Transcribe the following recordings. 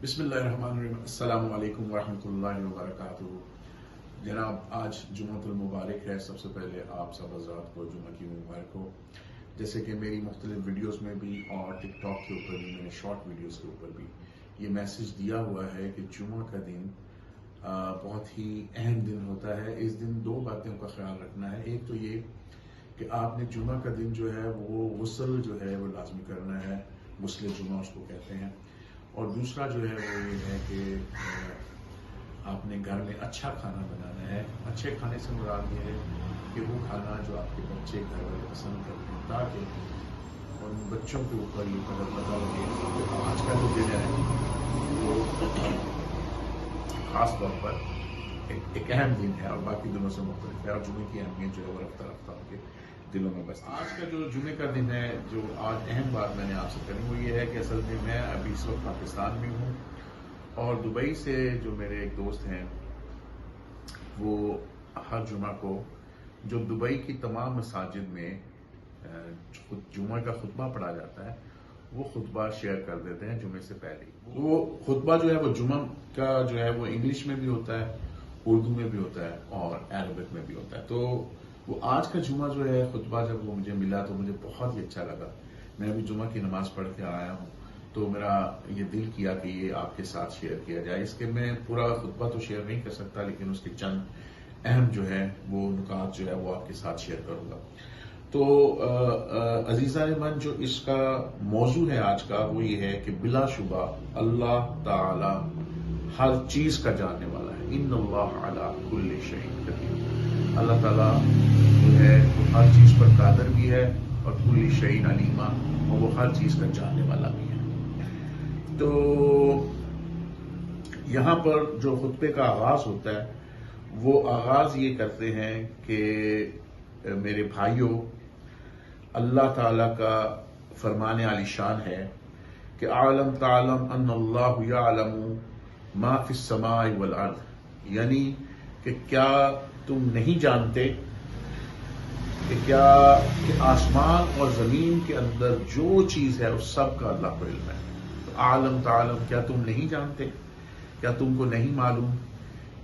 बिस्मिल्लाहिर्रहमानिर्रहीम। अस्सलामु अलैकुम वरहमतुल्लाहि वबरकातुहू। जनाब, आज जुम्मतुल मुबारक है। सबसे पहले आप सब हज़रात को जुम्मे की मुबारक हो। जैसे कि मेरी मुख्तलिफ वीडियोस में भी और टिकटॉक के ऊपर भी, मैंने शॉर्ट वीडियोस के ऊपर भी ये मैसेज दिया हुआ है कि जुम्मा का दिन बहुत ही अहम दिन होता है। इस दिन दो बातों का ख्याल रखना है। एक तो ये कि आपने जुम्मा का दिन जो है वो गुस्ल जो है वो लाजमी करना है, गुस्ल जुम्मा उसको कहते हैं। और दूसरा जो है वो ये है कि आपने घर में अच्छा खाना बनाना है। अच्छे खाने से मुराद ये है कि वो खाना जो आपके बच्चे घर वाले पसंद करते हैं, ताकि उन बच्चों के ऊपर ये पता लगे कि आज का जो दिन है वो ख़ास तौर पर एक अहम दिन है और बाकी दिनों से मुख्तलिफ है। और जुम्मे की अहमियत जो है वो रफ्ता रफ्ता उनके दिलों में बसती है। आज का जो जुम्मे का दिन है, जो आज अहम बात मैंने आपसे करी वो ये है कि असल में मैं अभी इस वक्त पाकिस्तान में हूँ और दुबई से जो मेरे एक दोस्त हैं वो हर जुम्मा को जो दुबई की तमाम मसाजिद में जुम्मे का खुतबा पढ़ा जाता है वो खुतबा शेयर कर देते हैं जुम्मे से पहले। वो खुतबा जो है वो जुम्मा का जो है वो इंग्लिश में भी होता है, उर्दू में भी होता है और अरबिक में भी होता है। तो वो आज का जुम्मा जो है खुतबा जब वो मुझे मिला तो मुझे बहुत ही अच्छा लगा। मैं अभी जुम्मा की नमाज पढ़ के आया हूँ तो मेरा ये दिल किया कि ये आपके साथ शेयर किया जाए। इसके मैं पूरा खुतबा तो शेयर नहीं कर सकता, लेकिन उसके चंद अहम जो है वो नुकात जो है वो आपके साथ शेयर करूंगा। तो अजीज़ान मन, जो इसका मौजू है आज का वो ये है कि बिलाशुबा अल्लाह ताला हर चीज का जानने वाला है। इन्नल्लाह अला कुल्लि शैइन कदीर। अल्लाह ताला जो है वो हर चीज पर कादर भी है और कुल्लि शैइन अलीमा, और वो हर चीज का जानने वाला भी है। तो यहां पर जो खुतबे का आगाज होता है वो आगाज ये करते हैं कि मेरे भाइयों, अल्लाह ताला का फरमाने आलिशान है कि आलम तालम अन्नल्लाहु यअलमु मा फिस समाई वल अर्द, यानी कि क्या तुम नहीं जानते कि आसमान और जमीन के अंदर जो चीज है उस सब का अल्लाह को इल्म है। तो आलम तालम, क्या तुम नहीं जानते, क्या तुमको नहीं मालूम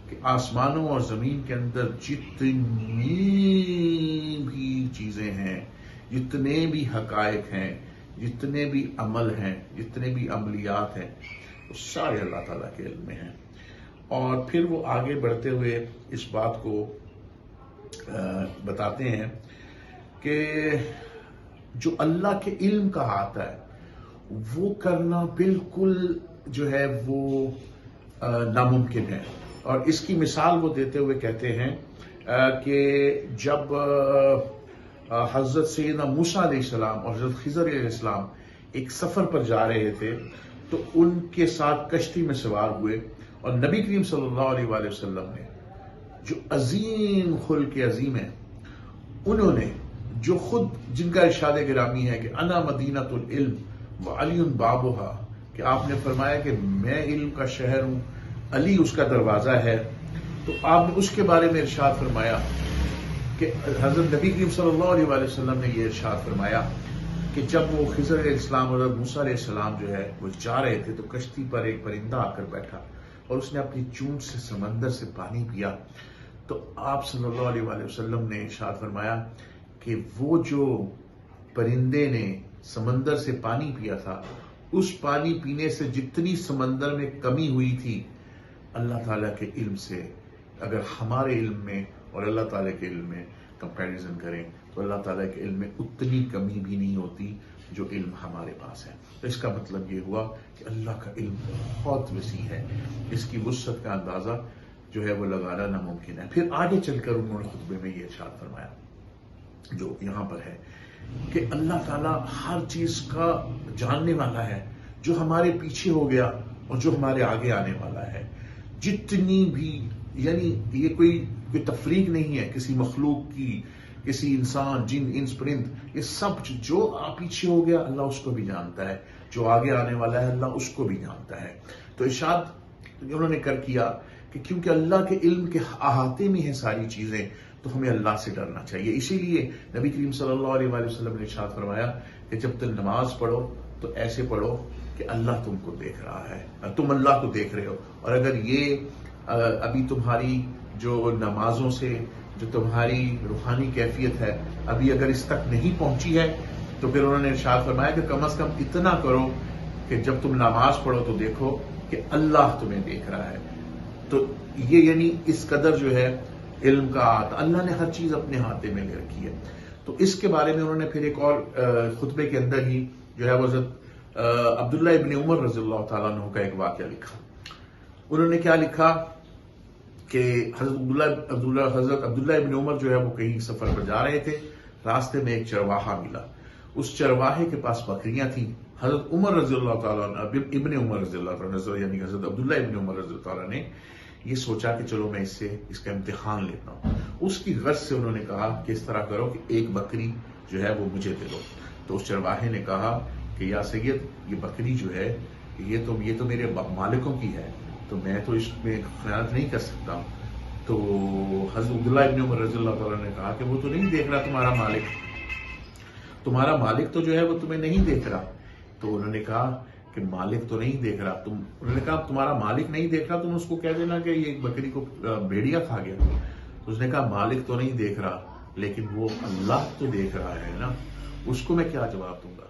कि आसमानों और जमीन के अंदर जितनी भी चीजें हैं, जितने भी हकायक हैं, जितने भी अमल हैं, जितने भी अमलियात हैं, वो सारे अल्लाह ताला के इल्म में हैं। और फिर वो आगे बढ़ते हुए इस बात को बताते हैं कि जो अल्लाह के इल्म का आता है वो करना बिल्कुल जो है वो नामुमकिन है। और इसकी मिसाल वो देते हुए कहते हैं कि जब हजरत सैयदना मूसा अलैहिस्सलाम और हजरत खिज़र अलैहिस्सलाम एक सफर पर जा रहे थे तो उनके साथ कश्ती में सवार हुए और नबी करीम सल्लल्लाहु अलैहि वसल्लम ने जो अजीम खुल्क अजीम है, उन्होंने जो खुद जिनका इरशाद गिरामी है कि अना मदीनतुल इल्म व अलीउन बाबुहा, कि आपने फरमाया कि मैं इल्म का शहर हूं, अली उसका दरवाजा है। तो आपने उसके बारे में इरशाद फरमाया कि हजरत नबी करीम सल्लल्लाहु अलैहि वसल्लम ने यह इरशाद फरमाया कि जब वो खिज़र अलैहिस्सलाम और मूसा अलैहिस्सलाम जो है वो जा रहे थे तो कश्ती पर एक परिंदा आकर बैठा और उसने अपनी चूंट से समंदर से पानी पिया। तो आप सल्लल्लाहु अलैहि वसल्लम ने इरशाद फरमाया कि वो जो परिंदे ने समंदर से पानी पिया था, उस पानी पीने से जितनी समंदर में कमी हुई थी, अल्लाह ताला के इल्म से अगर हमारे इल्म में और अल्लाह ताला के इल्म में कंपैरिजन करें तो अल्लाह ताला के इल्म में उतनी कमी भी नहीं होती जो इल्म हमारे पास है। तो इसका मतलब ये हुआ कि अल्लाह का इल्म बहुत वसी है, इसकी वुसअत का अंदाजा जो है वो लगाना नामुमकिन है। फिर आगे चलकर उन्होंने खुतबे में ये इरशाद फरमाया जो यहां पर है कि अल्लाह ताला हर चीज का जानने वाला है, जो हमारे पीछे हो गया और जो हमारे आगे आने वाला है। जितनी भी, यानी ये कोई तफरीक नहीं है किसी मखलूक की, किसी इंसान, जिन, इंस, परिंद, ये सब जो पीछे हो गया अल्लाह उसको भी जानता है, जो आगे आने वाला है अल्लाह उसको भी जानता है। तो इरशाद उन्होंने कर किया कि क्योंकि अल्लाह के इल्म के अहाते में है सारी चीजें, تو ہمیں اللہ سے ڈرنا چاہیے. اسی لیے نبی کریم صلی اللہ علیہ وآلہ وسلم نے ارشاد فرمایا کہ جب تم نماز پڑھو تو ایسے پڑھو کہ اللہ تم کو دیکھ رہا ہے، تم اللہ کو دیکھ رہے ہو. اور اگر یہ ابھی تمہاری جو نمازوں سے جو تمہاری روحانی کیفیت ہے ابھی اگر اس تک نہیں پہنچی ہے تو پھر انہوں نے ارشاد فرمایا کہ کم از کم اتنا کرو کہ جب تم نماز پڑھو تو دیکھو کہ اللہ تمہیں دیکھ رہا ہے. تو یہ یعنی اس قدر جو ہے علم کا ہاتھ، اللہ نے ہر چیز اپنے ہاتھے میں لے رکھی ہے. تو اس کے بارے میں انہوں نے پھر ایک اور خطبے کے اندر ہی جو ہے وہ حضرت عبداللہ ابن عمر رضی اللہ تعالیٰ عنہ کا ایک واقعہ لکھا. انہوں نے کیا لکھا کہ حضرت عبداللہ ابن عمر جو ہے وہ کہیں سفر پر جا رہے تھے، راستے میں ایک چرواہا ملا. اس چرواہے کے پاس بکریاں تھیں. حضرت عمر رضی اللہ تعالیٰ عنہ، ابن عمر رضی اللہ تعالیٰ یعنی حضرت عبداللہ ابن عمر رضی اللہ تعالیٰ نے یہ سوچا کہ چلو میں اس کا امتحان لیتا ہوں. اس کی غرض سے انہوں نے کہا کہ اس طرح کرو کہ ایک بکری جو ہے وہ مجھے دے دو. تو اس چرواہے نے کہا کہ یا سید، یہ بکری جو ہے یہ تو میرے مالکوں کی ہے، تو میں تو اس میں خیانت نہیں کر سکتا. تو حضرت عبداللہ ابن عمر رضی اللہ تعالیٰ نے کہا کہ وہ تو نہیں دیکھ رہا تمہارا مالک تو جو ہے وہ تمہیں نہیں دیکھ رہا. تو انہوں نے کہا کہ مالک تو نہیں دیکھ رہا. انہوں نے کہا تمہارا مالک نہیں دیکھ رہا، تم اس کو کہہ دینا کہ یہ بکری کو بھیڑیا کھا گیا. تو اس نے کہا مالک تو نہیں دیکھ رہا لیکن وہ اللہ تو دیکھ رہا ہے نا، اس کو میں کیا جواب دوں گا.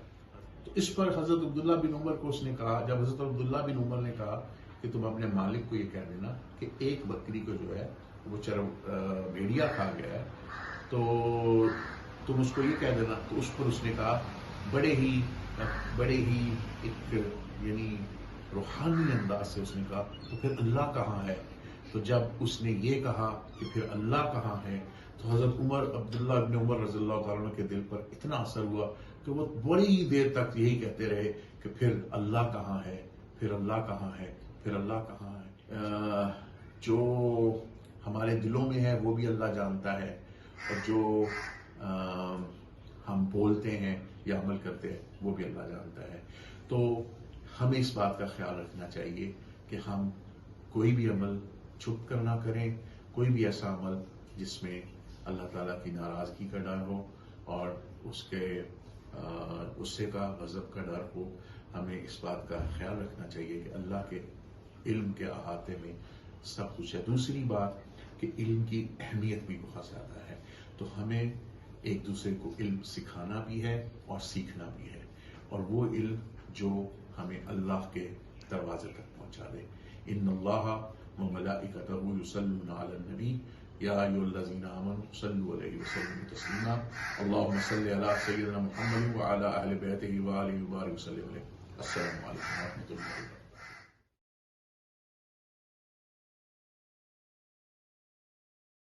تو اس پر حضرت عبداللہ بن عمر کو اس نے کہا، جب حضرت عبداللہ بن عمر نے کہا کہ تم اپنے مالک کو یہ کہہ دینا کہ ایک بکری کو جو ہے وہ بھیڑیا کھا گیا ہے، تو تم اس کو یہ کہہ دینا. تو اس پر اس نے کہا بڑے ہی ایک یعنی روحانی انداز سے اس نے کہا تو پھر اللہ کہاں ہے. تو جب اس نے یہ کہا کہ پھر اللہ کہاں ہے تو حضرت عبداللہ ابن عمر رضی اللہ تعالیٰ عنہ کے دل پر اتنا اثر ہوا کہ وہ بڑی دیر تک یہی کہتے رہے کہ پھر اللہ کہاں ہے، پھر اللہ کہاں ہے، پھر اللہ کہاں ہے. جو ہمارے دلوں میں ہے وہ بھی اللہ جانتا ہے، اور جو ہم بولتے ہیں یا عمل کرتے ہیں وہ بھی اللہ جانتا ہے. تو ہمیں اس بات کا خیال رکھنا چاہیے کہ ہم کوئی بھی عمل چھپ کر نہ کریں، کوئی بھی ایسا عمل جس میں اللہ تعالیٰ کی ناراضگی کا ڈر ہو اور غصے کا، غضب کا ڈر ہو. ہمیں اس بات کا خیال رکھنا چاہیے کہ اللہ کے علم کے احاطے میں سب کچھ ہے. دوسری بات کہ علم کی اہمیت بھی بہت زیادہ ہے، تو ہمیں ایک دوسرے کو علم سکھانا بھی ہے اور سیکھنا بھی ہے، اور وہ علم جو ہمیں اللہ کے دروازے تک پہنچا دے. ان اللہ وملائکتہ یصلون علی النبی یا ایھا الذین آمنوا صلوا علیہ وسلموا تسلیما. اللهم صل علی سیدنا محمد وعلی اہل بیتہ وآلہ وبارک وسلم علیہ. السلام علیکم ورحمۃ اللہ.